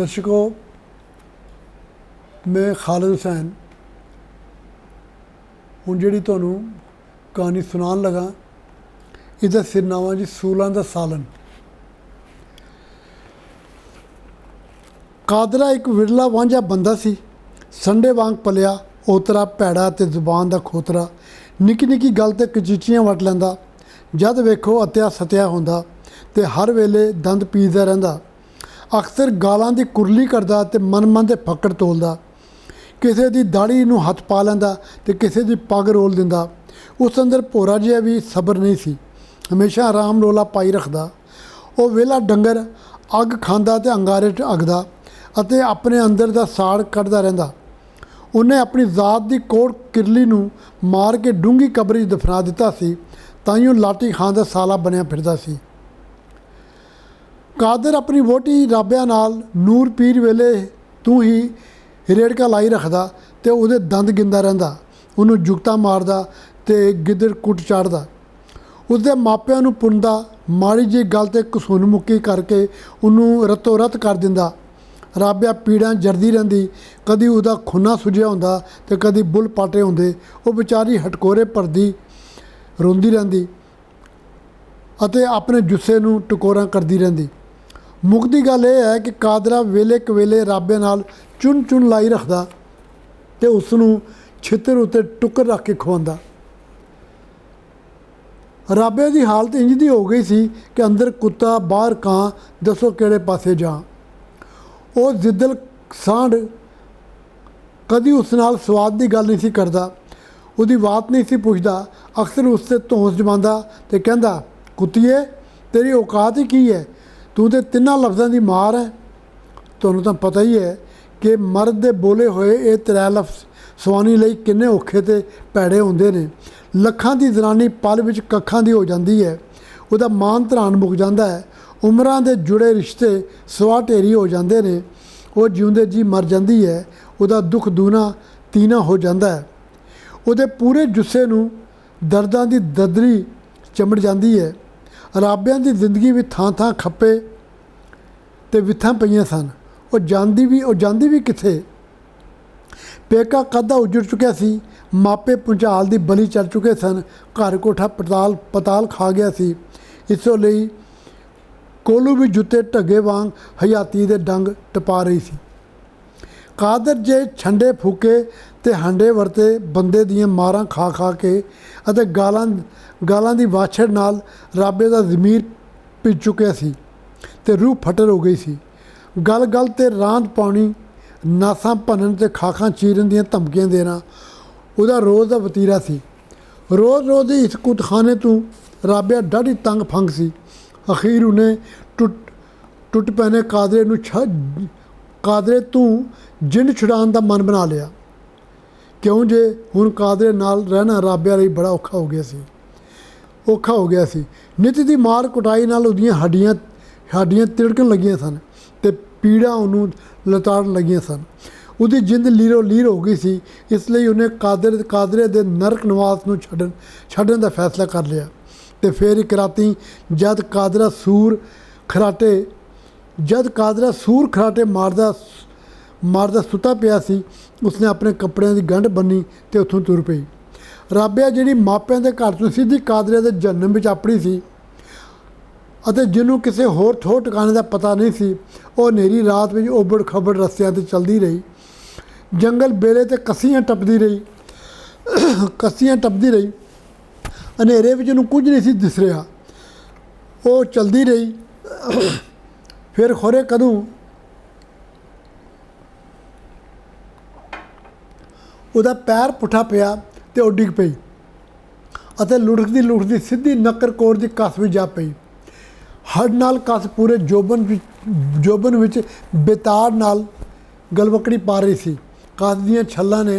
दर्शकों, मैं खालिद हुसैन हूँ जी तुहानू कहानी सुनान लगा। इसका सिरनामा जी सूलां दा सालन। कादरा एक विरला वांझा बंदा सी। संडे वांग पलिया, ओतरा भैड़ा ते जुबान दा खोतरा। निक्की निक्की गल ते कचीचियां वट लैंदा। जद वेखो अत्या सत्या होंदा ते हर वेले दंद पीसदा रहिंदा। अक्सर गालां दी कुरली करदा ते मन मन दे फक्कड़ तोलदा। किसे दी दाड़ी नूं हत्थ पा लैंदा ते किसे दी पग रोल दिंदा। उस अंदर भोरा जिहा भी सबर नहीं सी। हमेशा आराम रोला पाई रखदा। वो वेला डंगर अग खांदा ते अंगारे च अगदा अते अपने अंदर दा साड़ कढ़दा रहिंदा। उन्हें अपनी जात दी कोड़ किरली नूं मार के डूंगी कबरी दफना दिता सी। ताइयों लाठी खां दा साला बनिया फिरदा सी। कादर अपनी वोटी राबिया नाल नूर पीर वेले तू ही रेड़का लाई रखदा ते उहदे दंद गिंदा रहिंदा। उन्हों जुगता मारदा ते गिदड़ कुट चाढ़दा। उसदे मापिਆਂ ਨੂੰ पुनदा, माड़ी जी गल ते कसून मुक्की करके उन्हों रत्तो रत्त कर दिंदा। राबिया पीड़ां जरदी रहिंदी। कदी उहदा खूना सुजिया हुंदा ते कदी बुल पाटे हुंदे। वो बेचारी हटकोरे भरदी रोंदी रहिंदी अते अपने जुस्से नूं टकोरां करदी रहिंदी। मुकदी गल यह है कि कादरा वेले कवेले राबिया नाल चुन चुन लाई रखदा ते उसनूं छित्तर उत्ते टुक्कर रख के खवांदा। राबिया की हालत इंज दी हो गई सी कि अंदर कुत्ता बाहर कां, दसो किहड़े पासे जां। वो जिद्दल सांड कदी उस नाल स्वाद की गल नहीं सी करदा, उसकी बात नहीं सी पुछदा। अक्सर उससे धौंस जमांदा ते कहंदा, कुत्तीए तेरी औकात ही की है, तू तो तिन्ना लफ्ज़ों की मार है। तुहानूं तां पता ही है कि मर्द दे बोले होए ये त्रै लफ्ज़ सवानी लई किन्ने औखे ते भैड़े हुंदे ने। लखां दी जनानी पल विच कखां दी हो जाती है। उसदा मान धरान मुक जाता है। उमरां दे जुड़े रिश्ते सवा ढेरी हो जाते हैं। वो जिउंदे जी मर जाती है। उसदा दुख दूना तीना हो जाता है। उसदे पूरे जुस्से नूं दर्दां दी ददरी चमड़ जाती है। राबिया की जिंदगी भी थां थां खप्पे ते विथां पईयां सन। वो जांदी भी किथे। पेका कदा उजड़ चुकिया सी। मापे भुंचाल की बली चढ़ चुके सन। घर कोठा पताल खा गया सी। इसों लई कोलू भी जुत्ते ढगे वांग हयाती दे डंग टपा रही सी। कादर जे छंडे फूके ते हांडे वरते बंदे दियां मारां खा खा के अते गालां दी वाछड़ नाल राबे दा ज़मीर भिज चुकिया सी ते रूह फटर हो गई सी। गल गल ते रांद पाउणी, नासां भनन ते खाखां चीरन दियां धमकियां देना उसदा रोज़ का वतीरा सी। रोज़ रोज़ इस कुतखाने तू राबिया डाढ़ी तंग फंग सी। अखीर उन्हें टुट पैने कादरे तू जिंद छुड़ाने का मन बना लिया। क्यों जे हुण कादरे नाल रहना राबिया लई बड़ा औखा हो गया सी। नित दी मार कुटाई नाल उहदियां हड्डियां तिड़कन लगियां सन ते पीड़ा उन्हों लताड़न लगियां सन। उसकी जिंद लीरो लीर हो गई सी। इसलिए उन्हें कादरे दे नरक निवास नूं छड्डण दा फैसला कर लिया। ते फिर एक राती जद कादरा सूर खराटे मारदा सुता पिया सी, उसने अपने कपड़िਆਂ की गंढ बन्नी ते उत्थों तुर पई। राबिया जिहड़ी मापिਆਂ ਦੇ घर ਤੋਂ सीधी कादरे ਦੇ जन्म ਵਿੱਚ ਆਪਣੀ ਸੀ ਅਤੇ ਜਿਹਨੂੰ ਕਿਸੇ ਹੋਰ ਥੋੜ ਟਿਕਾਣੇ ਦਾ ਪਤਾ ਨਹੀਂ ਸੀ, ਉਹ ਹਨੇਰੀ ਰਾਤ ਵਿੱਚ ਉਬੜ ਖਬੜ ਰਸਤਿਆਂ ਤੇ ਚਲਦੀ ਰਹੀ। ਜੰਗਲ ਬੇਲੇ ਤੇ ਕੱਸੀਆਂ ਟੱਪਦੀ ਰਹੀ। ਹਨੇਰੇ ਵਿੱਚ ਉਹਨੂੰ ਕੁਝ ਨਹੀਂ ਸੀ ਦਿਸ ਰਿਹਾ। ਉਹ ਚਲਦੀ ਰਹੀ। ਫਿਰ ਖੋਰੇ ਕਦੋਂ ਉਹਦਾ ਪੈਰ ਪੁੱਠਾ ਪਿਆ ਤੇ ਉਹ ਡਿੱਗ ਪਈ ਅਤੇ ਲੁੜਕਦੀ ਸਿੱਧੀ ਨੱਕਰਕੋਟ ਦੀ ਕੱਸ ਵਿੱਚ ਜਾ ਪਈ। हड़ नाल कस पूरे जोबन विच बेताड़ नाल गलवकड़ी पा रही सी। कस दियां छल्लां ने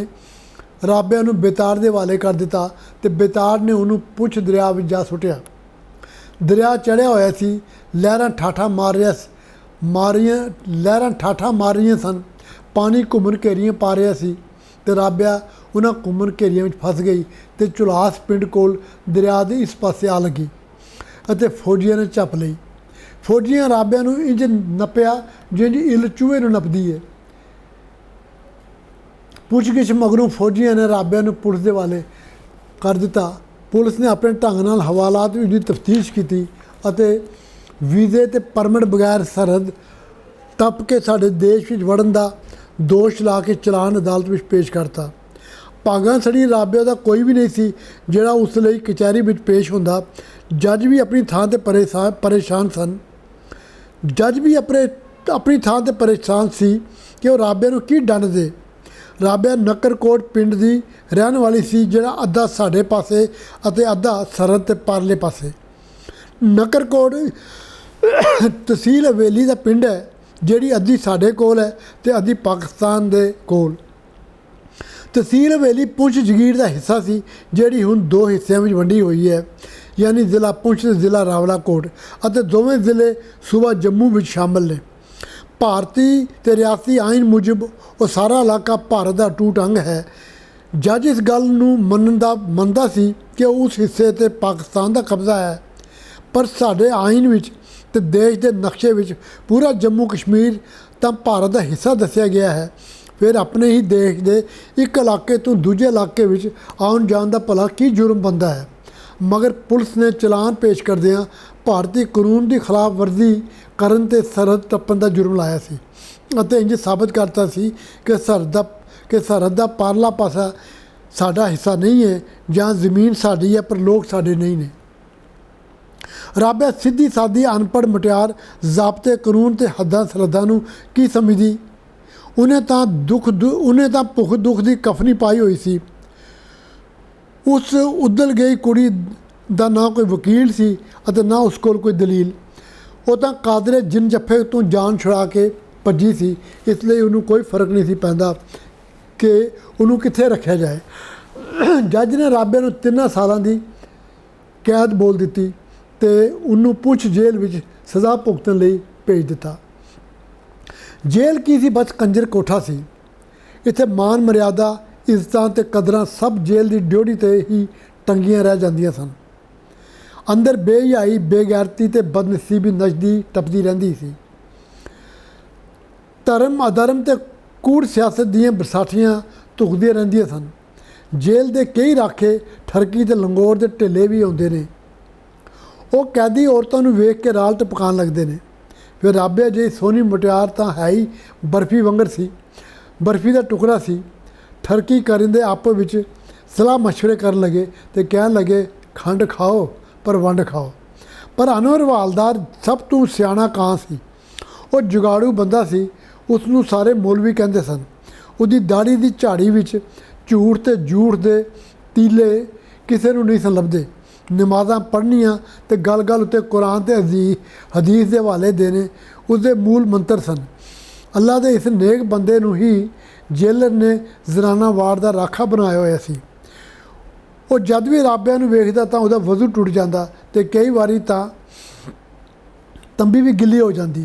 राबिया नूं बेताड़ दे हवाले कर दिता ते बेताड़ ने उन्होंने पुछ दरिया विच जा सुटिया। दरिया चढ़िया होया सी। लहरां ठाठा मार रही सन। पानी घूमन घेरियां पा रहा सी ते राबिया उन्हां घूमन घेरियां विच फस गई ते झुलास पिंड कोल दरिया दे इस पासे आ लगी अते फौजियां ने झप लई। फौजियां राबिया नूं इंज नप्पिया जिंज इल चूहे नूं नपदी है। पुछगिछ मगरों फौजियां ने राबिया नूं पुलिस दे वाले कर दिता। पुलिस ने अपने ढंग नाल हवालात विच तफ्तीश की अते वीज़े ते परमिट बगैर सरहद टप के साडे देश विच वड़न दा दोष ला के चलान अदालत विच पेश करता। भागां सड़ी राबिया दा कोई भी नहीं सी जिहड़ा उस लई कचहरी विच पेश हुंदा। जज भी अपनी थां ते परेशान सन। जज भी अपनी थां ते परेशान सी कि वो राबिया नूं की दंड दे। राबिया नकरकोट पिंड दी रहन वाली सी जिहड़ा अद्धा साडे पासे अते अद्धा सरहद ते पारले पासे। नकरकोट तहसील हवेली दा पिंड है जिहड़ी अद्धी साडे कोल है ते अद्धी पाकिस्तान दे कोल। तहसील हवेली पुंछ जगीर का हिस्सा सी जिहड़ी हुण दो हिस्सों में वंडी हुई है, यानी ज़िला पुंछ ते ज़िला रावलाकोट अते दोवें ज़िले सूबा जम्मू में शामिल ने। भारती ते रियासती आइन मुजब वो सारा इलाका भारत का अटूट अंग है। जज इस गल नूं मनदा सी कि उस हिस्से ते पाकिस्तान का कब्जा है, पर साडे आइन विच ते देश के नक्शे विच पूरा जम्मू कश्मीर तां भारत का हिस्सा दस्सिया गया है। फिर अपने ही देश के एक इलाके तो दूजे इलाके विच आउण जाण दा भला की जुर्म बनता है। मगर पुलिस ने चलान पेश करदिआं भारतीय कानून की खिलाफ वर्जी करन ते सरहद टप्पण का जुर्म लाया सी अते इंज साबित करता सी कि सरहद दा पारला पासा साडा हिस्सा नहीं है, जहाँ ज़मीन साडी है पर लोग साडे नहीं ने। राबिया सीधी सादी अनपढ़ मुटियार ज़ाबते कानून ते हद्दां सरहदां नूं की समझदी। उन्हें तां भुख दुख की कफनी पाई हुई सी। उस उदल गई कुड़ी दा ना कोई वकील सी अते ना उस कोल कोई दलील। वो तां कादरे जिन जफ्फे तो जान छुड़ा के भजी सी, इसलिए उन्होंने कोई फर्क नहीं सी पैंदा कि उन्होंने कित्थे रखा जाए। जज ने राबिया नूं 3 सालां दी कैद बोल दी ते उन्होंने पुंछ जेल विच सज़ा भुगतण लई भेज दिता। जेल की सी बस कंजर कोठा सी। इत्थे मान मर्यादा इज्जतां ते कदरां सब जेल की ड्योढ़ी ते ही टंगियां रह जांदियां सन। अंदर बेहयाई बेगैरती ते बदनसीबी नचदी टपदी रहिंदी सी। धर्म अधर्म ते कूड़ सियासत दीआं बरसाठियां धुखदियां रहिंदियां सन। जेल दे कई राखे ठरकी ते लंगोर दे ढिले भी आउंदे ने। वो कैदी औरतों नूं वेख के राल टपकान लगदे ने। फिर राबिया जी सोहनी मुटियार तां है ही बर्फी वंगर सी, बर्फी का टुकड़ा सी। ठरकी करिंदे आपस विच सलाह मशवरे कर लगे तो कहन लगे खंड खाओ पर वंड खाओ। पर अनवर हवालदार सब तो सियाणा कां सी। वो जुगाड़ू बंदा सी, उसनूं सारे मौलवी कहंदे सन। उसदी दाड़ी की झाड़ी विच झूठ ते झूठ दे तीले किसे नूं नहीं सन लभदे। नमाज़ां पढ़नियां ते गल गल उत्ते कुरान ते हदीस के हवाले देने उसके मूल मंत्र सन। अल्लाह के इस नेक बंदे नूं ही जेलर ने जनाना वार्ड का राखा बनाया होया सी। वो जद भी राबिया नूं वेखदा तां उहदा वज़ू टुट जांदा ते कई वारी तां तंबी भी गिल्ली हो जाती।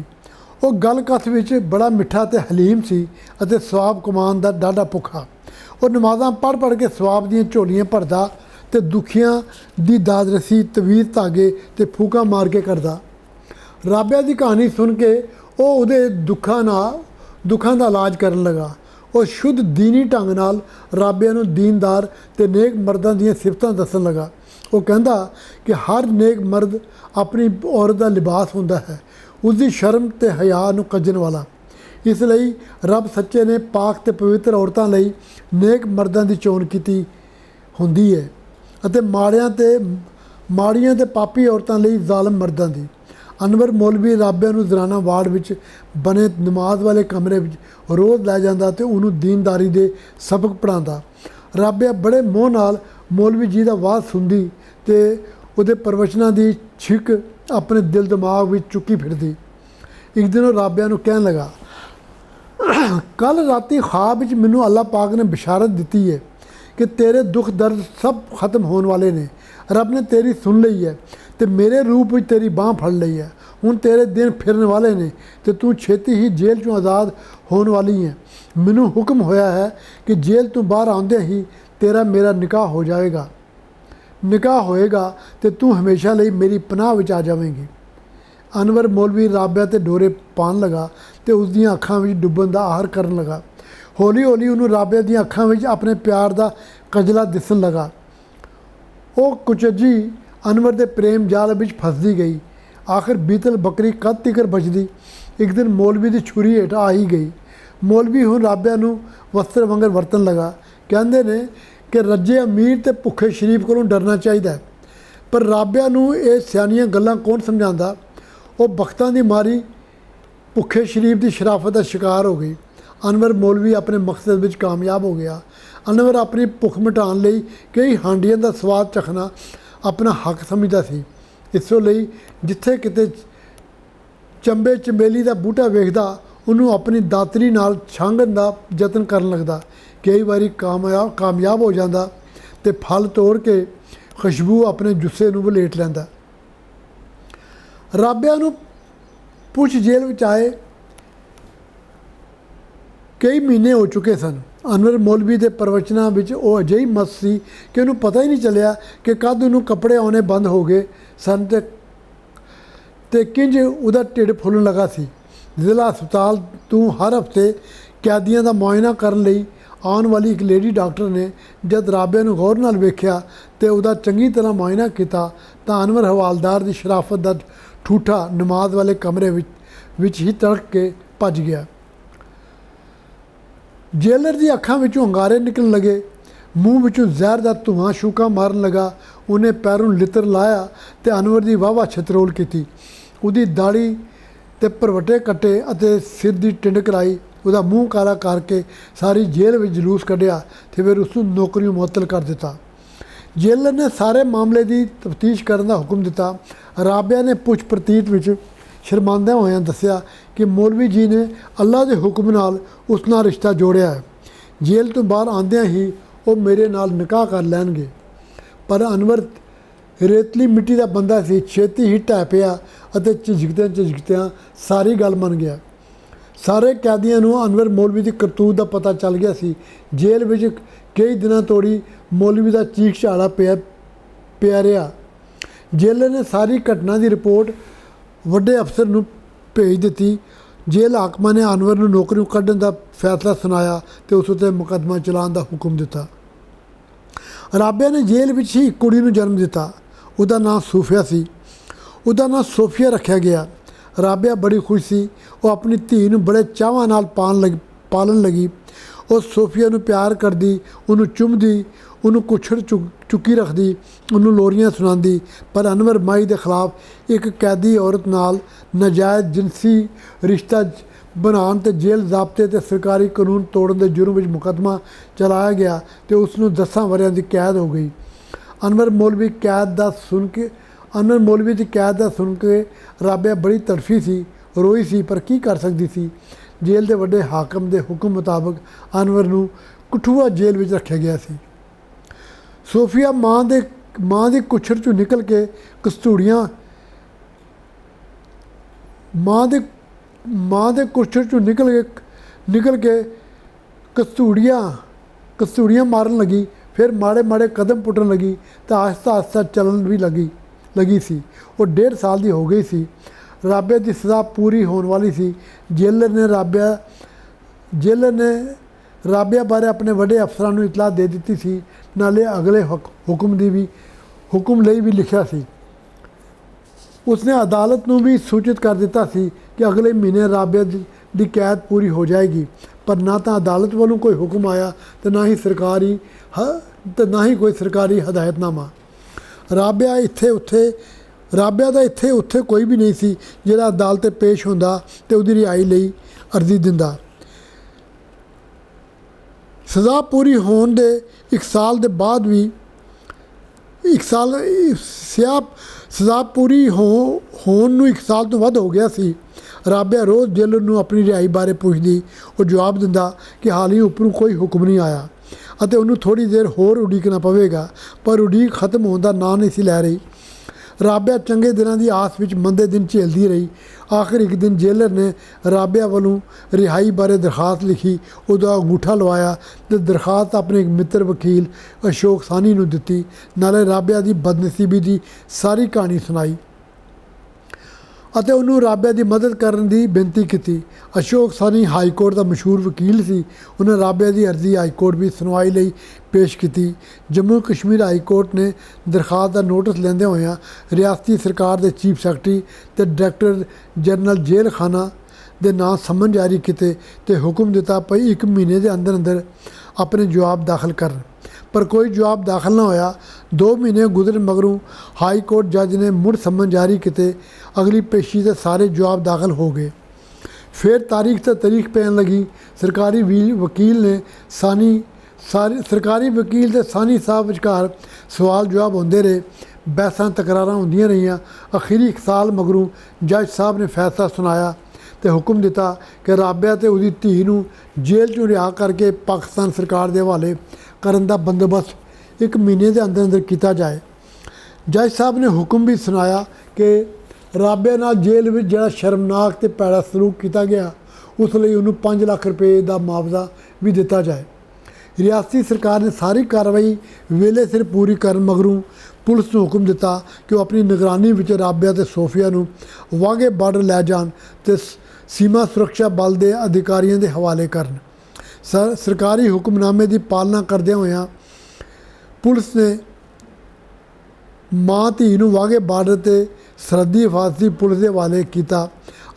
वो गल कथ विच बड़ा मिठा ते हलीम सी अते सवाब कमान दा डाढा भुखा। वो नमाज़ां पढ़ पढ़ के सवाब दीआं झोलियां भरदा ते दुखियां दी दाद रसी तवीज़ धागे ते फूका मार के करदा। राबिया की कहानी सुन के वो उहदे दुखां दा इलाज करन लगा। वो शुद्ध दीनी ढंग नाल राबिया नूं दीनदार ते नेक मर्दां दीआं सिफतां दस्सण लगा। वो कहंदा कि हर नेक मर्द अपनी औरत का लिबास हुंदा है, उसकी शर्म ते हया नूं कज्जण वाला। इसलिए रब सच्चे ने पाक ते पवित्र औरतां लई नेक मर्दां दी चोण कीती हुंदी है अते माड़ियां ते पापी औरतां लई ज़ालम मर्दां दी। अनवर मौलवी राबिया नूं ज़राना वार्ड विच बने नमाज वाले कमरे विच रोज़ लै जांदा ते उहनूं दीनदारी दे सबक पढ़ांदा। राबिया बड़े मोह नाल मौलवी जी दा वाज सुनदी ते उहदे प्रवचनां दी छिक अपने दिल दिमाग विच चुक्की फिरदी। एक दिन राबिया नूं कहण लगा, कल राती ख्वाब विच मैनूं अल्लाह पाक ने बिशारत दिती है कि तेरे दुख दर्द सब खत्म होने वाले ने। रब ने तेरी सुन ली है तो मेरे रूप में तेरी बाँह फड़ ली है। हुण तेरे दिन फिरन वाले ने तो तू छेती ही जेल चों आज़ाद होने वाली है। मैनू हुक्म होया है कि जेल तो बाहर आउंदे ही तेरा मेरा निकाह हो जाएगा। निकाह होएगा तो तू हमेशा लिए मेरी पनाह विच आ जावेंगी। ਅਨਵਰ ਮੌਲਵੀ ਰਾਬਿਆ ਤੇ ਡੋਰੇ ਪਾਉਣ ਲਗਾ ਤੇ ਉਸ ਦੀਆਂ ਅੱਖਾਂ ਵਿੱਚ ਡੁੱਬਣ ਦਾ ਆਹਰ ਕਰਨ ਲਗਾ। ਹੌਲੀ ਹੌਲੀ ਉਹਨੂੰ ਰਾਬਿਆ ਦੀਆਂ ਅੱਖਾਂ ਵਿੱਚ ਆਪਣੇ ਪਿਆਰ ਦਾ ਕਜਲਾ ਦਿਸਣ ਲਗਾ। ਉਹ ਕੁਚਜੀ ਅਨਵਰ ਦੇ ਪ੍ਰੇਮ ਜਾਲ ਵਿੱਚ ਫਸਦੀ ਗਈ। ਆਖਿਰ ਬੀਤਲ ਬੱਕਰੀ ਕਦ ਤੀਕਰ ਬਚਦੀ। ਇੱਕ ਦਿਨ ਮੌਲਵੀ ਦੀ ਛੁਰੀ ਹੇਠ ਆ ਹੀ ਗਈ। ਮੌਲਵੀ ਹੁਣ ਰਾਬਿਆ ਨੂੰ ਵਸਤਰ ਵਾਂਗਰ ਵਰਤਣ ਲਗਾ। ਕਹਿੰਦੇ ਨੇ ਕਿ ਰੱਜੇ ਅਮੀਰ ਤੇ ਭੁੱਖੇ ਸ਼ਰੀਫ ਕੋਲੋਂ ਡਰਨਾ ਚਾਹੀਦਾ ਹੈ, ਪਰ ਰਾਬਿਆ ਨੂੰ ਇਹ ਸਿਆਣੀਆਂ ਗੱਲਾਂ ਕੌਣ ਸਮਝਾਉਂਦਾ। ਉਹ ਬਖਤਾਂ ਦੀ ਮਾਰੀ ਭੁੱਖੇ ਸ਼ਰੀਫ ਦੀ ਸ਼ਰਾਫਤ ਦਾ ਸ਼ਿਕਾਰ ਹੋ ਗਈ। ਅਨਵਰ ਮੌਲਵੀ ਆਪਣੇ ਮਕਸਦ ਵਿੱਚ ਕਾਮਯਾਬ ਹੋ ਗਿਆ। ਅਨਵਰ ਆਪਣੀ ਭੁੱਖ ਮਿਟਾਉਣ ਲਈ ਕਈ ਹਾਂਡੀਆਂ ਦਾ ਸਵਾਦ ਚਖਣਾ ਆਪਣਾ ਹੱਕ ਸਮਝਦਾ ਸੀ। ਇਸੋ ਲਈ ਜਿੱਥੇ ਕਿਤੇ ਚੰਬੇ ਚੰਬੇਲੀ ਦਾ ਬੂਟਾ ਵੇਖਦਾ ਉਹਨੂੰ ਆਪਣੀ ਦਾਤਰੀ ਨਾਲ ਛਾਂਗਣ ਦਾ ਯਤਨ ਕਰਨ ਲੱਗਦਾ। ਕਈ ਵਾਰੀ ਕਾਮਯਾਬ ਹੋ ਜਾਂਦਾ ਤੇ ਫਲ ਤੋੜ ਕੇ ਖੁਸ਼ਬੂ ਆਪਣੇ ਜੁੱਸੇ ਨੂੰ ਵਲੇਟ ਲੈਂਦਾ। ਰਾਬਿਆ ਨੂੰ ਪੁੱਛ ਜੇਲ੍ਹ ਵਿੱਚ ਆਏ ਕਈ ਮਹੀਨੇ ਹੋ ਚੁੱਕੇ ਸਨ। ਅਨਵਰ ਮੌਲਵੀ ਦੇ ਪ੍ਰਵਚਨਾਂ ਵਿੱਚ ਉਹ ਅਜਿਹੀ ਮਸਤ ਸੀ ਕਿ ਉਹਨੂੰ ਪਤਾ ਹੀ ਨਹੀਂ ਚੱਲਿਆ ਕਿ ਕਦ ਉਹਨੂੰ ਕੱਪੜੇ ਆਉਣੇ ਬੰਦ ਹੋ ਗਏ ਸਨ ਤੇ ਕਿੰਜ ਉਹਦਾ ਢਿੱਡ ਫੁੱਲਣ ਲੱਗਾ ਸੀ। ਜ਼ਿਲ੍ਹਾ ਹਸਪਤਾਲ ਤੋਂ ਹਰ ਹਫ਼ਤੇ ਕੈਦੀਆਂ ਦਾ ਮੁਆਇਨਾ ਕਰਨ ਲਈ ਆਉਣ ਵਾਲੀ ਇੱਕ ਲੇਡੀ ਡਾਕਟਰ ਨੇ ਜਦ ਰਾਬਿਆ ਨੂੰ ਗੌਰ ਨਾਲ ਵੇਖਿਆ ਤੇ ਉਹਦਾ ਚੰਗੀ ਤਰ੍ਹਾਂ ਮੁਆਇਨਾ ਕੀਤਾ ਤਾਂ ਅਨਵਰ ਹਵਾਲਦਾਰ ਦੀ ਸ਼ਰਾਫਤ ਦਾ ਠੂਠਾ ਨਮਾਜ਼ ਵਾਲੇ ਕਮਰੇ ਵਿੱਚ ਹੀ ਤੜਕ ਕੇ ਭੱਜ ਗਿਆ। ਜੇਲਰ ਦੀ ਅੱਖਾਂ ਵਿੱਚੋਂ ਅੰਗਾਰੇ ਨਿਕਲਣ ਲੱਗੇ, ਮੂੰਹ ਵਿੱਚੋਂ ਜ਼ਹਿਰ ਦਾ ਧੂੰਆਂ ਸ਼ੂਕਾ ਮਾਰਨ ਲੱਗਾ। ਉਹਨੇ ਪੈਰੋਂ ਲਿੱਤਰ ਲਾਇਆ ਤੇ ਅਨਵਰ ਦੀ ਵਾਹਵਾ ਛਤਰੋਲ ਕੀਤੀ। ਉਹਦੀ ਦਾੜੀ ਤੇ ਭਰਵੱਟੇ ਕੱਟੇ ਅਤੇ ਸਿਰ ਦੀ ਟਿੰਡ ਕਰਾਈ। ਉਹਦਾ ਮੂੰਹ ਕਾਲਾ ਕਰਕੇ ਸਾਰੀ ਜੇਲ੍ਹ ਵਿੱਚ ਜਲੂਸ ਕੱਢਿਆ ਤੇ ਫਿਰ ਉਸ ਨੂੰ ਨੌਕਰੀਓਂ ਮੁਅੱਤਲ ਕਰ ਦਿੱਤਾ। ਜੇਲਰ ਨੇ ਸਾਰੇ ਮਾਮਲੇ ਦੀ ਤਫਤੀਸ਼ ਕਰਨ ਦਾ ਹੁਕਮ ਦਿੱਤਾ। ਰਾਬਿਆ ਨੇ ਪੁੱਛ ਪ੍ਰਤੀਤ ਵਿੱਚ ਸ਼ਰਮਾਂਦਿਆਂ ਹੋਇਆਂ ਦੱਸਿਆ ਕਿ ਮੌਲਵੀ ਜੀ ਨੇ ਅੱਲਾ ਦੇ ਹੁਕਮ ਨਾਲ ਉਸ ਨਾਲ ਰਿਸ਼ਤਾ ਜੋੜਿਆ ਹੈ। ਜੇਲ੍ਹ ਤੋਂ ਬਾਹਰ ਆਉਂਦਿਆਂ ਹੀ ਉਹ ਮੇਰੇ ਨਾਲ ਨਿਕਾਹ ਕਰ ਲੈਣਗੇ। ਪਰ ਅਨਵਰ ਰੇਤਲੀ ਮਿੱਟੀ ਦਾ ਬੰਦਾ ਸੀ, ਛੇਤੀ ਹੀ ਢਹਿ ਪਿਆ ਅਤੇ ਝਿਜਕਦਿਆਂ ਸਾਰੀ ਗੱਲ ਮੰਨ ਗਿਆ। ਸਾਰੇ ਕੈਦੀਆਂ ਨੂੰ ਅਨਵਰ ਮੌਲਵੀ ਦੀ ਕਰਤੂਤ ਦਾ ਪਤਾ ਚੱਲ ਗਿਆ ਸੀ। ਜੇਲ੍ਹ ਵਿੱਚ ਕਈ ਦਿਨਾਂ ਤੋੜੀ ਮੌਲਵੀ ਦਾ ਚੀਖ ਝਾੜਾ ਪਿਆ ਰਿਹਾ। ਜੇਲਰ ਨੇ ਸਾਰੀ ਘਟਨਾ ਦੀ ਰਿਪੋਰਟ ਵੱਡੇ ਅਫਸਰ ਨੂੰ ਭੇਜ ਦਿੱਤੀ। ਜੇਲ੍ਹ ਹਾਕਮਾਂ ਨੇ ਅਨਵਰ ਨੂੰ ਨੌਕਰੀਓਂ ਕੱਢਣ ਦਾ ਫੈਸਲਾ ਸੁਣਾਇਆ ਤੇ ਉਸ ਉੱਤੇ ਮੁਕੱਦਮਾ ਚਲਾਉਣ ਦਾ ਹੁਕਮ ਦਿੱਤਾ। ਰਾਬਿਆ ਨੇ ਜੇਲ੍ਹ ਵਿੱਚ ਹੀ ਇੱਕ ਕੁੜੀ ਨੂੰ ਜਨਮ ਦਿੱਤਾ। ਉਹਦਾ ਨਾਂ ਸੂਫੀਆ ਸੀ। ਉਹਦਾ ਨਾਂ ਸੋਫੀਆ ਰੱਖਿਆ ਗਿਆ। ਰਾਬਿਆ ਬੜੀ ਖੁਸ਼ ਸੀ। ਉਹ ਆਪਣੀ ਧੀ ਨੂੰ ਬੜੇ ਚਾਵਾਂ ਨਾਲ ਪਾਲਣ ਲੱਗੀ। ਉਹ ਸੋਫੀਆ ਨੂੰ ਪਿਆਰ ਕਰਦੀ, ਉਹਨੂੰ ਚੁੰਮਦੀ, ਉਹਨੂੰ ਕੁੱਛੜ ਚੁੱਕੀ ਰੱਖਦੀ, ਉਹਨੂੰ ਲੋਰੀਆਂ ਸੁਣਾਉਂਦੀ। ਪਰ ਅਨਵਰ ਮਾਈ ਦੇ ਖਿਲਾਫ ਇੱਕ ਕੈਦੀ ਔਰਤ ਨਾਲ ਨਾਜਾਇਜ਼ ਜਿਨਸੀ ਰਿਸ਼ਤਾ ਬਣਾਉਣ ਤੇ ਜੇਲ੍ਹ ਜ਼ਾਬਤੇ ਤੇ ਸਰਕਾਰੀ ਕਾਨੂੰਨ ਤੋੜਨ ਦੇ ਜੁਰਮ ਵਿੱਚ ਮੁਕੱਦਮਾ ਚਲਾਇਆ ਗਿਆ ਤੇ ਉਸ ਨੂੰ 10 ਵਰ੍ਹਿਆਂ ਦੀ ਕੈਦ ਹੋ ਗਈ। ਅਨਵਰ ਮੌਲਵੀ ਦੀ ਕੈਦ ਦਾ ਸੁਣ ਕੇ ਰਾਬਿਆ ਬੜੀ ਤੜਫੀ ਸੀ, ਰੋਈ ਸੀ, ਪਰ ਕੀ ਕਰ ਸਕਦੀ ਸੀ। ਜੇਲ੍ਹ ਦੇ ਵੱਡੇ ਹਾਕਮ ਦੇ ਹੁਕਮ ਮੁਤਾਬਕ ਅਨਵਰ ਨੂੰ ਕਠੂਆ ਜੇਲ੍ਹ ਵਿੱਚ ਰੱਖਿਆ ਗਿਆ ਸੀ। ਸੋਫੀਆ ਮਾਂ ਦੀ ਕੁੱਛੜ ਚੋਂ ਨਿਕਲ ਕੇ ਕਸਤੂੜੀਆਂ ਮਾਰਨ ਲੱਗੀ। ਫਿਰ ਮਾੜੇ ਕਦਮ ਪੁੱਟਣ ਲੱਗੀ ਤਾਂ ਆਹਿਸਤਾ ਚੱਲਣ ਵੀ ਲੱਗੀ ਸੀ। ਉਹ 1.5 ਸਾਲ ਦੀ ਹੋ ਗਈ ਸੀ। ਰਾਬਿਆ ਦੀ ਸਜ਼ਾ ਪੂਰੀ ਹੋਣ ਵਾਲੀ ਸੀ। ਜੇਲਰ ਨੇ ਰਾਬਿਆ ਬਾਰੇ ਆਪਣੇ ਵੱਡੇ ਅਫਸਰਾਂ ਨੂੰ ਇਤਲਾਹ ਦੇ ਦਿੱਤੀ ਸੀ। ਨਾਲੇ ਅਗਲੇ ਹੁਕਮ ਲਈ ਵੀ ਲਿਖਿਆ ਸੀ। ਉਸਨੇ ਅਦਾਲਤ ਨੂੰ ਵੀ ਸੂਚਿਤ ਕਰ ਦਿੱਤਾ ਸੀ ਕਿ ਅਗਲੇ ਮਹੀਨੇ ਰਾਬਿਆ ਦੀ ਕੈਦ ਪੂਰੀ ਹੋ ਜਾਏਗੀ। ਪਰ ਨਾ ਤਾਂ ਅਦਾਲਤ ਵੱਲੋਂ ਕੋਈ ਹੁਕਮ ਆਇਆ ਤੇ ਨਾ ਹੀ ਕੋਈ ਸਰਕਾਰੀ ਹਦਾਇਤਨਾਮਾ। ਰਾਬਿਆ ਦਾ ਇੱਥੇ ਉੱਥੇ ਕੋਈ ਵੀ ਨਹੀਂ ਸੀ ਜਿਹੜਾ ਅਦਾਲਤ 'ਤੇ ਪੇਸ਼ ਹੁੰਦਾ ਤੇ ਉਹਦੀ ਰਿਹਾਈ ਲਈ ਅਰਜ਼ੀ ਦਿੰਦਾ। ਸਜ਼ਾ ਪੂਰੀ ਹੋਣ ਦੇ 1 ਸਾਲ ਦੇ ਬਾਅਦ ਵੀ ਸਜ਼ਾ ਪੂਰੀ ਹੋਣ ਨੂੰ 1 ਸਾਲ ਤੋਂ ਵੱਧ ਹੋ ਗਿਆ ਸੀ। ਰਾਬਿਆ ਰੋਜ਼ ਜੇਲਰ ਨੂੰ ਆਪਣੀ ਰਿਹਾਈ ਬਾਰੇ ਪੁੱਛਦੀ। ਉਹ ਜਵਾਬ ਦਿੰਦਾ ਕਿ ਹਾਲ ਹੀ ਉੱਪਰੋਂ ਕੋਈ ਹੁਕਮ ਨਹੀਂ ਆਇਆ ਅਤੇ ਉਹਨੂੰ ਥੋੜ੍ਹੀ ਦੇਰ ਹੋਰ ਉਡੀਕਣਾ ਪਵੇਗਾ। ਪਰ ਉਡੀਕ ਖਤਮ ਹੋਣ ਦਾ ਨਾਂ ਨਹੀਂ ਸੀ ਲੈ ਰਹੀ। ਰਾਬਿਆ ਚੰਗੇ ਦਿਨਾਂ ਦੀ ਆਸ ਵਿੱਚ ਮੰਦੇ ਦਿਨ ਝੇਲਦੀ ਰਹੀ। ਆਖਿਰ ਇੱਕ ਦਿਨ ਜੇਲਰ ਨੇ ਰਾਬਿਆ ਵੱਲੋਂ ਰਿਹਾਈ ਬਾਰੇ ਦਰਖਾਸਤ ਲਿਖੀ। ਉਹਦਾ ਅੰਗੂਠਾ ਲਵਾਇਆ ਅਤੇ ਦਰਖਾਸਤ ਆਪਣੇ ਇੱਕ ਮਿੱਤਰ ਵਕੀਲ ਅਸ਼ੋਕ ਸਾਨੀ ਨੂੰ ਦਿੱਤੀ। ਨਾਲੇ ਰਾਬਿਆ ਦੀ ਬਦਨਸੀਬੀ ਦੀ ਸਾਰੀ ਕਹਾਣੀ ਸੁਣਾਈ। ਅਤੇ ਉਹਨੂੰ ਰਾਬਿਆ ਦੀ ਮਦਦ ਕਰਨ ਦੀ ਬੇਨਤੀ ਕੀਤੀ। ਅਸ਼ੋਕ ਸਾਨੀ ਹਾਈ ਕੋਰਟ ਦਾ ਮਸ਼ਹੂਰ ਵਕੀਲ ਸੀ। ਉਹਨੇ ਰਾਬਿਆ ਦੀ ਅਰਜ਼ੀ ਹਾਈ ਕੋਰਟ ਵਿੱਚ ਸੁਣਵਾਈ ਲਈ ਪੇਸ਼ ਕੀਤੀ। ਜੰਮੂ ਕਸ਼ਮੀਰ ਹਾਈ ਕੋਰਟ ਨੇ ਦਰਖਾਸਤ ਦਾ ਨੋਟਿਸ ਲੈਂਦਿਆਂ ਹੋਇਆਂ ਰਿਆਸਤੀ ਸਰਕਾਰ ਦੇ ਚੀਫ ਸੈਕਟਰੀ ਅਤੇ ਡਾਇਰੈਕਟਰ ਜਨਰਲ ਜੇਲ੍ਹ ਖਾਨਾ ਦੇ ਨਾਂ ਸੰਮਨ ਜਾਰੀ ਕੀਤੇ ਅਤੇ ਹੁਕਮ ਦਿੱਤਾ ਭਈ 1 ਮਹੀਨੇ ਦੇ ਅੰਦਰ ਅੰਦਰ ਆਪਣੇ ਜਵਾਬ ਦਾਖਲ ਕਰਨ। ਪਰ ਕੋਈ ਜਵਾਬ ਦਾਖਲ ਨਾ ਹੋਇਆ। 2 ਮਹੀਨੇ ਗੁਜ਼ਰਨ ਮਗਰੋਂ ਹਾਈ ਕੋਰਟ ਜੱਜ ਨੇ ਮੁੜ ਸੰਮਨ ਜਾਰੀ ਕੀਤੇ। ਅਗਲੀ ਪੇਸ਼ੀ ਦੇ ਸਾਰੇ ਜਵਾਬ ਦਾਖਲ ਹੋ ਗਏ। ਫਿਰ ਤਾਰੀਖ ਤੇ ਤਾਰੀਖ ਪੈਣ ਲੱਗੀ। ਸਰਕਾਰੀ ਵਕੀਲ ਤੇ ਸਾਨੀ ਸਾਹਿਬ ਵਿਚਕਾਰ ਸਵਾਲ ਜਵਾਬ ਹੁੰਦੇ ਰਹੇ। ਬਹਿਸਾਂ ਤਕਰਾਰਾਂ ਹੁੰਦੀਆਂ ਰਹੀਆਂ। ਅਖੀਰੀ 1 ਸਾਲ ਮਗਰੋਂ ਜੱਜ ਸਾਹਿਬ ਨੇ ਫੈਸਲਾ ਸੁਣਾਇਆ ਅਤੇ ਹੁਕਮ ਦਿੱਤਾ ਕਿ ਰਾਬਿਆ ਅਤੇ ਉਹਦੀ ਧੀ ਨੂੰ ਜੇਲ੍ਹ 'ਚੋਂ ਰਿਹਾਅ ਕਰਕੇ ਪਾਕਿਸਤਾਨ ਸਰਕਾਰ ਦੇ ਹਵਾਲੇ ਕਰਨ ਦਾ ਬੰਦੋਬਸਤ 1 ਮਹੀਨੇ ਦੇ ਅੰਦਰ ਅੰਦਰ ਕੀਤਾ ਜਾਏ। ਜੱਜ ਸਾਹਿਬ ਨੇ ਹੁਕਮ ਵੀ ਸੁਣਾਇਆ ਕਿ ਰਾਬਿਆ ਨਾਲ ਜੇਲ੍ਹ ਵਿੱਚ ਜਿਹੜਾ ਸ਼ਰਮਨਾਕ ਅਤੇ ਭੈੜਾ ਸਲੂਕ ਕੀਤਾ ਗਿਆ ਉਸ ਲਈ ਉਹਨੂੰ 5 ਲੱਖ ਰੁਪਏ ਦਾ ਮੁਆਵਜ਼ਾ ਵੀ ਦਿੱਤਾ ਜਾਏ। ਰਿਆਸਤੀ ਸਰਕਾਰ ਨੇ ਸਾਰੀ ਕਾਰਵਾਈ ਵੇਲੇ ਸਿਰ ਪੂਰੀ ਕਰਨ ਮਗਰੋਂ ਪੁਲਿਸ ਨੂੰ ਹੁਕਮ ਦਿੱਤਾ ਕਿ ਉਹ ਆਪਣੀ ਨਿਗਰਾਨੀ ਵਿੱਚ ਰਾਬਿਆ ਅਤੇ ਸੋਫੀਆ ਨੂੰ ਵਾਘੇ ਬਾਰਡਰ ਲੈ ਜਾਣ ਅਤੇ ਸੀਮਾ ਸੁਰੱਖਿਆ ਬਲ ਦੇ ਅਧਿਕਾਰੀਆਂ ਦੇ ਹਵਾਲੇ ਕਰਨ। ਸਰਕਾਰੀ ਹੁਕਮਨਾਮੇ ਦੀ ਪਾਲਣਾ ਕਰਦਿਆਂ ਹੋਇਆਂ ਪੁਲਿਸ ਨੇ ਮਾਂ ਧੀ ਨੂੰ ਵਾਘੇ ਬਾਰਡਰ 'ਤੇ ਸਰਹੱਦੀ ਹਿਫਾਜ਼ਤੀ ਪੁਲਿਸ ਦੇ ਹਵਾਲੇ ਕੀਤਾ।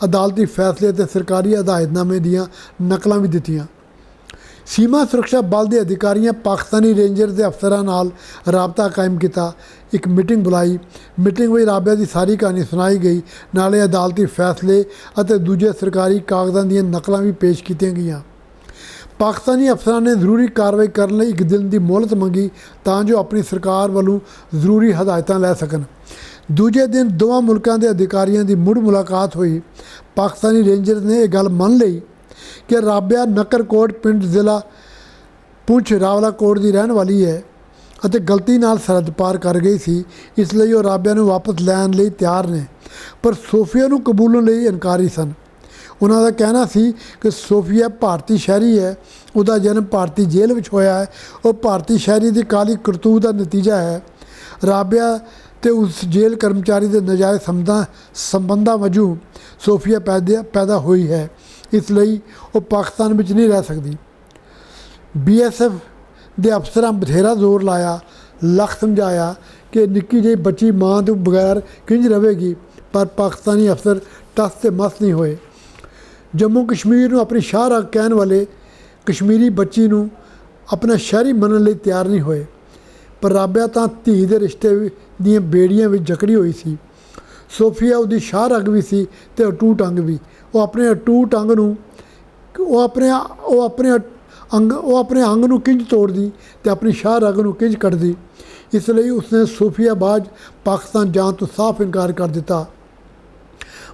ਅਦਾਲਤੀ ਫੈਸਲੇ ਅਤੇ ਸਰਕਾਰੀ ਹਦਾਇਤਨਾਮੇ ਦੀਆਂ ਨਕਲਾਂ ਵੀ ਦਿੱਤੀਆਂ। ਸੀਮਾ ਸੁਰੱਖਿਆ ਬਲ ਦੇ ਅਧਿਕਾਰੀਆਂ ਪਾਕਿਸਤਾਨੀ ਰੇਂਜਰ ਦੇ ਅਫਸਰਾਂ ਨਾਲ ਰਾਬਤਾ ਕਾਇਮ ਕੀਤਾ। ਇੱਕ ਮੀਟਿੰਗ ਬੁਲਾਈ। ਮੀਟਿੰਗ ਵਿੱਚ ਰਾਬਿਆ ਦੀ ਸਾਰੀ ਕਹਾਣੀ ਸੁਣਾਈ ਗਈ। ਨਾਲੇ ਅਦਾਲਤੀ ਫੈਸਲੇ ਅਤੇ ਦੂਜੇ ਸਰਕਾਰੀ ਕਾਗਜ਼ਾਂ ਦੀਆਂ ਨਕਲਾਂ ਵੀ ਪੇਸ਼ ਕੀਤੀਆਂ ਗਈਆਂ। ਪਾਕਿਸਤਾਨੀ ਅਫਸਰਾਂ ਨੇ ਜ਼ਰੂਰੀ ਕਾਰਵਾਈ ਕਰਨ ਲਈ 1 ਦਿਨ ਦੀ ਮੋਹਲਤ ਮੰਗੀ ਤਾਂ ਜੋ ਆਪਣੀ ਸਰਕਾਰ ਵੱਲੋਂ ਜ਼ਰੂਰੀ ਹਦਾਇਤਾਂ ਲੈ ਸਕਣ। ਦੂਜੇ ਦਿਨ ਦੋਵਾਂ ਮੁਲਕਾਂ ਦੇ ਅਧਿਕਾਰੀਆਂ ਦੀ ਮੁੜ ਮੁਲਾਕਾਤ ਹੋਈ। ਪਾਕਿਸਤਾਨੀ ਰੇਂਜਰ ਨੇ ਇਹ ਗੱਲ ਮੰਨ ਲਈ ਕਿ ਰਾਬਿਆ ਨਕਰਕੋਟ ਪਿੰਡ ਜ਼ਿਲ੍ਹਾ ਪੁੰਛ ਰਾਵਲਾਕੋਟ ਦੀ ਰਹਿਣ ਵਾਲੀ ਹੈ ਅਤੇ ਗਲਤੀ ਨਾਲ ਸਰਹੱਦ ਪਾਰ ਕਰ ਗਈ ਸੀ। ਇਸ ਲਈ ਉਹ ਰਾਬਿਆ ਨੂੰ ਵਾਪਸ ਲੈਣ ਲਈ ਤਿਆਰ ਨੇ, ਪਰ ਸੋਫੀਆ ਨੂੰ ਕਬੂਲਣ ਲਈ ਇਨਕਾਰੀ ਸਨ। ਉਹਨਾਂ ਦਾ ਕਹਿਣਾ ਸੀ ਕਿ ਸੋਫੀਆ ਭਾਰਤੀ ਸ਼ਹਿਰੀ ਹੈ, ਉਹਦਾ ਜਨਮ ਭਾਰਤੀ ਜੇਲ੍ਹ ਵਿੱਚ ਹੋਇਆ ਹੈ, ਉਹ ਭਾਰਤੀ ਸ਼ਹਿਰੀ ਦੀ ਕਾਲੀ ਕਰਤੂਤ ਦਾ ਨਤੀਜਾ ਹੈ। ਰਾਬਿਆ ਅਤੇ ਉਸ ਜੇਲ੍ਹ ਕਰਮਚਾਰੀ ਦੇ ਨਜਾਇਜ਼ ਸੰਬੰਧਾਂ ਵਜੋਂ ਸੋਫੀਆ ਪੈਦਾ ਹੋਈ ਹੈ, ਇਸ ਲਈ ਉਹ ਪਾਕਿਸਤਾਨ ਵਿੱਚ ਨਹੀਂ ਰਹਿ ਸਕਦੀ। BSF ਦੇ ਅਫਸਰਾਂ ਬਥੇਰਾ ਜ਼ੋਰ ਲਾਇਆ, ਲੱਖ ਸਮਝਾਇਆ ਕਿ ਨਿੱਕੀ ਜਿਹੀ ਬੱਚੀ ਮਾਂ ਤੋਂ ਬਗੈਰ ਕਿੰਝ ਰਵੇਗੀ, ਪਰ ਪਾਕਿਸਤਾਨੀ ਅਫਸਰ ਟਸ ਤੇ ਮਸ ਨਹੀਂ ਹੋਏ। ਜੰਮੂ ਕਸ਼ਮੀਰ ਨੂੰ ਆਪਣੀ ਸ਼ਾਹਰਾਹ ਕਹਿਣ ਵਾਲੇ ਕਸ਼ਮੀਰੀ ਬੱਚੀ ਨੂੰ ਆਪਣਾ ਸ਼ਹਿਰੀ ਮੰਨਣ ਲਈ ਤਿਆਰ ਨਹੀਂ ਹੋਏ। ਪਰ ਰਾਬਿਆ ਤਾਂ ਧੀ ਦੇ ਰਿਸ਼ਤੇ ਦੀਆਂ ਬੇੜੀਆਂ ਵਿੱਚ ਜਕੜੀ ਹੋਈ ਸੀ। ਸੋਫੀਆ ਉਹਦੀ ਸ਼ਾਹਰਾਹ ਵੀ ਸੀ ਅਤੇ ਅਟੂਟ ਅੰਗ ਵੀ। ਉਹ ਆਪਣੇ ਅਟੂਟ ਅੰਗ ਨੂੰ ਆਪਣੇ ਅੰਗ ਨੂੰ ਕਿੰਝ ਤੋੜਦੀ ਅਤੇ ਆਪਣੀ ਸ਼ਾਹਰਾਹ ਨੂੰ ਕਿੰਝ ਕੱਢਦੀ। ਇਸ ਲਈ ਉਸਨੇ ਸੋਫੀਆ ਬਾਜ ਪਾਕਿਸਤਾਨ ਜਾਣ ਤੋਂ ਸਾਫ਼ ਇਨਕਾਰ ਕਰ ਦਿੱਤਾ।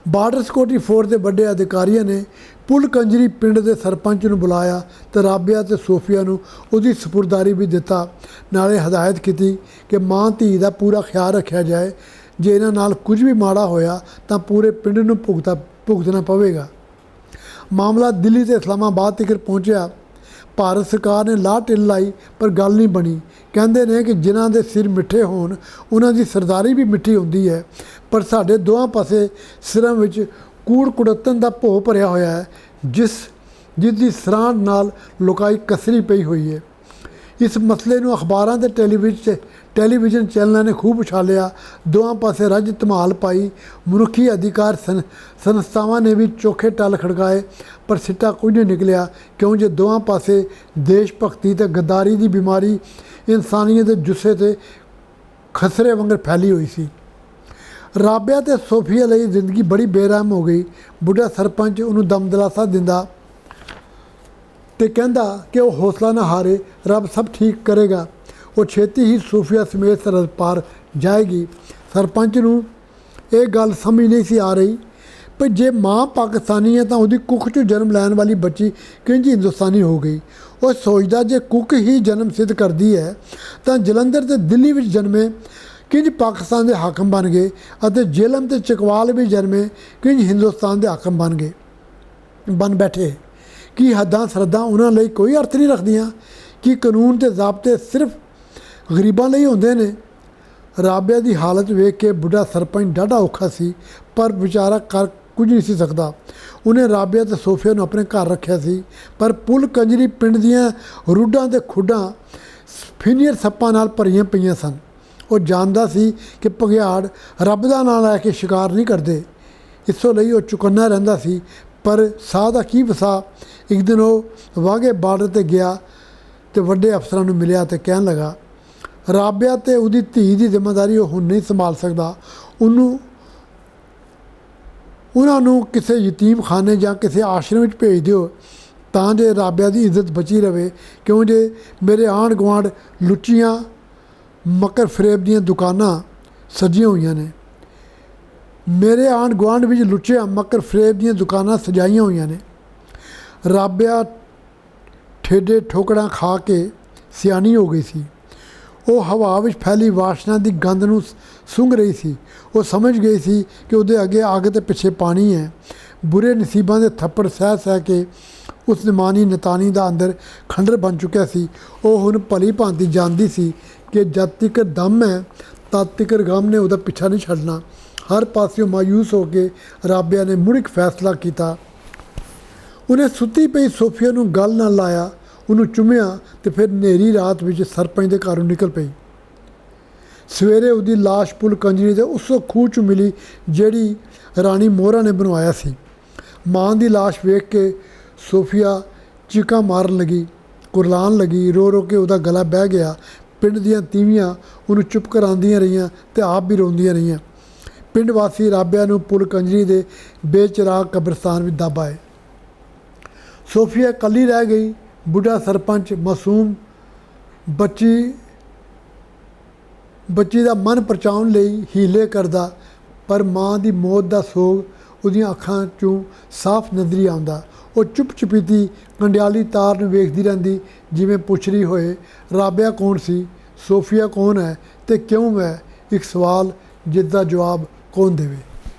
ਬਾਰਡਰ ਸਿਕਿਉਰਿਟੀ ਫੋਰਸ ਦੇ ਵੱਡੇ ਅਧਿਕਾਰੀਆਂ ਨੇ ਪੁਲ ਕੰਜਰੀ ਪਿੰਡ ਦੇ ਸਰਪੰਚ ਨੂੰ ਬੁਲਾਇਆ ਅਤੇ ਰਾਬਿਆ ਅਤੇ ਸੋਫੀਆ ਨੂੰ ਉਹਦੀ ਸਪੁਰਦਾਰੀ ਵੀ ਦਿੱਤਾ। ਨਾਲੇ ਹਦਾਇਤ ਕੀਤੀ ਕਿ ਮਾਂ ਧੀ ਦਾ ਪੂਰਾ ਖਿਆਲ ਰੱਖਿਆ ਜਾਏ। ਜੇ ਇਹਨਾਂ ਨਾਲ ਕੁਝ ਵੀ ਮਾੜਾ ਹੋਇਆ ਤਾਂ ਪੂਰੇ ਪਿੰਡ ਨੂੰ ਭੁਗਤਣਾ ਪਵੇਗਾ। ਮਾਮਲਾ ਦਿੱਲੀ ਅਤੇ ਇਸਲਾਮਾਬਾਦ ਤੱਕ ਪਹੁੰਚਿਆ। ਭਾਰਤ ਸਰਕਾਰ ਨੇ ਲਾਹ ਢਿੱਲ ਲਾਈ ਪਰ ਗੱਲ ਨਹੀਂ ਬਣੀ। ਕਹਿੰਦੇ ਨੇ ਕਿ ਜਿਨ੍ਹਾਂ ਦੇ ਸਿਰ ਮਿੱਠੇ ਹੋਣ ਉਹਨਾਂ ਦੀ ਸਰਦਾਰੀ ਵੀ ਮਿੱਠੀ ਹੁੰਦੀ ਹੈ, ਪਰ ਸਾਡੇ ਦੋਵਾਂ ਪਾਸੇ ਸਿਰਾਂ ਵਿੱਚ ਕੂੜ ਕੁੜੱਤਣ ਦਾ ਭੋਅ ਭਰਿਆ ਹੋਇਆ ਹੈ, ਜਿਸ ਦੀ ਸਰਾਂਡ ਨਾਲ ਲੁਕਾਈ ਕਸਰੀ ਪਈ ਹੋਈ ਹੈ। ਇਸ ਮਸਲੇ ਨੂੰ ਅਖਬਾਰਾਂ ਅਤੇ ਟੈਲੀਵਿਜ਼ਨ ਚੈਨਲਾਂ ਨੇ ਖੂਬ ਉਛਾਲਿਆ। ਦੋਵਾਂ ਪਾਸੇ ਰੱਜ ਧਮਾਲ ਪਾਈ। ਮਨੁੱਖੀ ਅਧਿਕਾਰ ਸੰਸਥਾਵਾਂ ਨੇ ਵੀ ਚੋਖੇ ਟੱਲ ਖੜਕਾਏ, ਪਰ ਸਿੱਟਾ ਕੁਝ ਨਹੀਂ ਨਿਕਲਿਆ, ਕਿਉਂ ਜੇ ਦੋਵਾਂ ਪਾਸੇ ਦੇਸ਼ ਭਗਤੀ ਅਤੇ ਗੱਦਾਰੀ ਦੀ ਬਿਮਾਰੀ ਇਨਸਾਨੀਅਤ ਦੇ ਜੁੱਸੇ 'ਤੇ ਖਸਰੇ ਵਾਂਗਰ ਫੈਲੀ ਹੋਈ ਸੀ। ਰਾਬਿਆ ਅਤੇ ਸੋਫੀਆ ਲਈ ਜ਼ਿੰਦਗੀ ਬੜੀ ਬੇਰਹਿਮ ਹੋ ਗਈ। ਬੁੱਢਾ ਸਰਪੰਚ ਉਹਨੂੰ ਦਮ ਦਿਲਾਸਾ ਦਿੰਦਾ ਅਤੇ ਕਹਿੰਦਾ ਕਿ ਉਹ ਹੌਸਲਾ ਨਾ ਹਾਰੇ, ਰੱਬ ਸਭ ਠੀਕ ਕਰੇਗਾ। ਉਹ ਛੇਤੀ ਹੀ ਸੋਫੀਆ ਸਮੇਤ ਸਰਹੱਦ ਪਾਰ ਜਾਏਗੀ। ਸਰਪੰਚ ਨੂੰ ਇਹ ਗੱਲ ਸਮਝ ਨਹੀਂ ਸੀ ਆ ਰਹੀ ਪਰ ਜੇ ਮਾਂ ਪਾਕਿਸਤਾਨੀ ਹੈ ਤਾਂ ਉਹਦੀ ਕੁੱਖ 'ਚੋਂ ਜਨਮ ਲੈਣ ਵਾਲੀ ਬੱਚੀ ਕਿੰਝ ਹਿੰਦੁਸਤਾਨੀ ਹੋ ਗਈ। ਉਹ ਸੋਚਦਾ ਜੇ ਕੁੱਖ ਹੀ ਜਨਮ ਸਿੱਧ ਕਰਦੀ ਹੈ ਤਾਂ ਜਲੰਧਰ ਅਤੇ ਦਿੱਲੀ ਵਿੱਚ ਜਨਮੇ ਕਿੰਝ ਪਾਕਿਸਤਾਨ ਦੇ ਹਾਕਮ ਬਣ ਗਏ ਅਤੇ ਜੇਲਮ ਅਤੇ ਚਕਵਾਲ ਵੀ ਜਨਮੇ ਕਿੰਝ ਹਿੰਦੁਸਤਾਨ ਦੇ ਹਾਕਮ ਬਣ ਬੈਠੇ। ਕੀ ਹੱਦਾਂ ਸਰਹੱਦਾਂ ਉਹਨਾਂ ਲਈ ਕੋਈ ਅਰਥ ਨਹੀਂ ਰੱਖਦੀਆਂ? ਕੀ ਕਾਨੂੰਨ ਅਤੇ ਜ਼ਾਬਤੇ ਸਿਰਫ ਗਰੀਬਾਂ ਲਈ ਹੁੰਦੇ ਨੇ? ਰਾਬਿਆ ਦੀ ਹਾਲਤ ਵੇਖ ਕੇ ਬੁੱਢਾ ਸਰਪੰਚ ਡਾਢਾ ਔਖਾ ਸੀ, ਪਰ ਵਿਚਾਰਾ ਕਰ ਕੁਝ ਨਹੀਂ ਸੀ ਸਕਦਾ। ਉਹਨੇ ਰਾਬਿਆ ਤੇ ਸੋਫੀਆ ਨੂੰ ਆਪਣੇ ਘਰ ਰੱਖਿਆ ਸੀ, ਪਰ ਪੁੱਲ ਕੰਜਰੀ ਪਿੰਡ ਦੀਆਂ ਰੁੱਡਾਂ ਤੇ ਖੁੱਡਾਂ ਫਿਨੀਅਰ ਸੱਪਾਂ ਨਾਲ ਭਰੀਆਂ ਪਈਆਂ ਸਨ। ਉਹ ਜਾਣਦਾ ਸੀ ਕਿ ਭਗਿਆੜ ਰੱਬ ਦਾ ਨਾਂ ਲੈ ਕੇ ਸ਼ਿਕਾਰ ਨਹੀਂ ਕਰਦੇ, ਇਸੋ ਲਈ ਉਹ ਚੁਕੰਨਾ ਰਹਿੰਦਾ ਸੀ। ਪਰ ਸਾਹ ਦਾ ਕੀ ਵਸਾ। ਇੱਕ ਦਿਨ ਉਹ ਵਾਘੇ ਬਾਰਡਰ 'ਤੇ ਗਿਆ ਤੇ ਵੱਡੇ ਅਫਸਰਾਂ ਨੂੰ ਮਿਲਿਆ ਤੇ ਕਹਿਣ ਲੱਗਾ, ਰਾਬਿਆ ਤੇ ਉਹਦੀ ਧੀ ਦੀ ਜ਼ਿੰਮੇਵਾਰੀ ਉਹ ਹੁਣ ਨਹੀਂ ਸੰਭਾਲ ਸਕਦਾ। ਉਹਨਾਂ ਨੂੰ ਕਿਸੇ ਯਤੀਮਖਾਨੇ ਜਾਂ ਕਿਸੇ ਆਸ਼ਰਮ ਵਿੱਚ ਭੇਜ ਦਿਓ ਤਾਂ ਜੇ ਰਾਬਿਆ ਦੀ ਇੱਜ਼ਤ ਬਚੀ ਰਵੇ, ਕਿਉਂ ਜੇ ਮੇਰੇ ਆਂਢ ਗੁਆਂਢ ਲੁੱਚੀਆਂ ਮਕਰ ਫਰੇਬ ਦੀਆਂ ਦੁਕਾਨਾਂ ਸਜੀਆਂ ਹੋਈਆਂ ਨੇ। ਮੇਰੇ ਆਂਢ ਗੁਆਂਢ ਵਿੱਚ ਲੁੱਚੀਆਂ ਮਕਰ ਫਰੇਬ ਦੀਆਂ ਦੁਕਾਨਾਂ ਸਜਾਈਆਂ ਹੋਈਆਂ ਨੇ। ਰਾਬਿਆ ਠੇਡੇ ਠੋਕੜਾਂ ਖਾ ਕੇ ਸਿਆਣੀ ਹੋ ਗਈ ਸੀ। ਉਹ ਹਵਾ ਵਿੱਚ ਫੈਲੀ ਵਾਸ਼ਨਾ ਦੀ ਗੰਧ ਨੂੰ ਸੁੰਘ ਰਹੀ ਸੀ। ਉਹ ਸਮਝ ਗਈ ਸੀ ਕਿ ਉਹਦੇ ਅੱਗੇ ਅੱਗ ਤੇ ਪਿੱਛੇ ਪਾਣੀ ਹੈ। ਬੁਰੇ ਨਸੀਬਾਂ ਦੇ ਥੱਪੜ ਸਹਿ ਸਹਿ ਕੇ ਉਸ ਨਿਮਾਨੀ ਨਤਾਨੀ ਦਾ ਅੰਦਰ ਖੰਡਰ ਬਣ ਚੁੱਕਿਆ ਸੀ। ਉਹ ਹੁਣ ਭਲੀ ਭਾਂਤੀ ਜਾਣਦੀ ਸੀ ਕਿ ਜਦ ਤੱਕ ਦਮ ਹੈ ਤਦ ਤੱਕ ਗਮ ਨੇ ਉਹਦਾ ਪਿੱਛਾ ਨਹੀਂ ਛੱਡਣਾ। ਹਰ ਪਾਸਿਓਂ ਮਾਯੂਸ ਹੋ ਕੇ ਰਾਬਿਆ ਨੇ ਮੁੜ ਇੱਕ ਫੈਸਲਾ ਕੀਤਾ। ਉਹਨੇ ਸੁੱਤੀ ਪਈ ਸੋਫੀਆ ਨੂੰ ਗਲ ਨਾਲ ਲਾਇਆ, ਉਹਨੂੰ ਚੁੰਮਿਆ ਤੇ ਫਿਰ ਹਨੇਰੀ ਰਾਤ ਵਿੱਚ ਸਰਪੰਚ ਦੇ ਘਰੋਂ ਨਿਕਲ ਪਈ। ਸਵੇਰੇ ਉਹਦੀ ਲਾਸ਼ ਪੁੱਲ ਕੰਜਰੀ ਦੇ ਉਸ ਖੂਹ 'ਚ ਮਿਲੀ ਜਿਹੜੀ ਰਾਣੀ ਮੋਹਰਾ ਨੇ ਬਣਵਾਇਆ ਸੀ। ਮਾਂ ਦੀ ਲਾਸ਼ ਵੇਖ ਕੇ ਸੋਫੀਆ ਚੀਕਾਂ ਮਾਰਨ ਲੱਗੀ, ਕੁਰਲਾਉਣ ਲੱਗੀ, ਰੋ ਰੋ ਕੇ ਉਹਦਾ ਗਲਾ ਬਹਿ ਗਿਆ। ਪਿੰਡ ਦੀਆਂ ਤੀਵੀਆਂ ਉਹਨੂੰ ਚੁੱਪ ਕਰਾਉਂਦੀਆਂ ਰਹੀਆਂ ਤੇ ਆਪ ਵੀ ਰੋਂਦੀਆਂ ਰਹੀਆਂ। ਪਿੰਡ ਵਾਸੀ ਰਾਬਿਆ ਨੂੰ ਪੁੱਲ ਕੰਜਰੀ ਦੇ ਬੇਚਰਾਗ ਕਬਰਸਤਾਨ ਵਿੱਚ ਦੱਬ ਆਏ। ਸੋਫੀਆ ਇਕੱਲੀ ਰਹਿ ਗਈ। ਬੁੱਢਾ ਸਰਪੰਚ ਮਾਸੂਮ ਬੱਚੀ ਦਾ ਮਨ ਪਰਚਾਉਣ ਲਈ ਹੀਲੇ ਕਰਦਾ, ਪਰ ਮਾਂ ਦੀ ਮੌਤ ਦਾ ਸੋਗ ਉਹਦੀਆਂ ਅੱਖਾਂ 'ਚੋਂ ਸਾਫ਼ ਨਜ਼ਰੀ ਆਉਂਦਾ। ਉਹ ਚੁੱਪ ਚੁਪੀਤੀ ਕੰਡਿਆਲੀ ਤਾਰ ਨੂੰ ਵੇਖਦੀ ਰਹਿੰਦੀ, ਜਿਵੇਂ ਪੁੱਛ ਰਹੀ ਹੋਏ, ਰਾਬਿਆ ਕੌਣ ਸੀ, ਸੋਫੀਆ ਕੌਣ ਹੈ ਤੇ ਕਿਉਂ ਹੈ। ਇੱਕ ਸਵਾਲ ਜਿਸ ਦਾ ਜਵਾਬ ਕੌਣ ਦੇਵੇ।